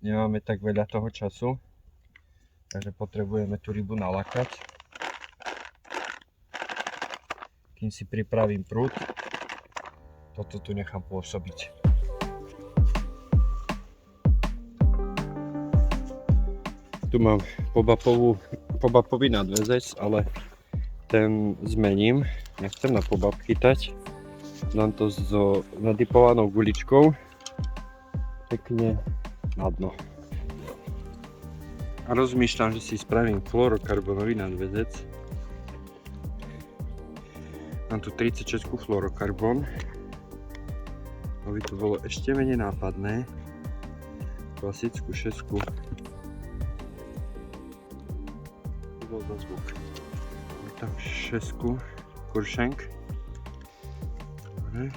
nemáme tak veľa toho času, takže potrebujeme tú rybu nalakať. Kým si pripravím prúd, toto tu nechám pôsobiť. Tu mám pobapový nadväzec, ale ten zmením. Nechcem na pobab chytať. Dám to so nadipovanou guličkou pekne na dno. A rozmýšľam, že si spravím fluorokarbonový nadväzec. Mám tu 36 fluorokarbon, aby to bolo ešte menej nápadné. Klasickú šesku. Bol za zvuk. Tam šesku Kuršenk. Dobre.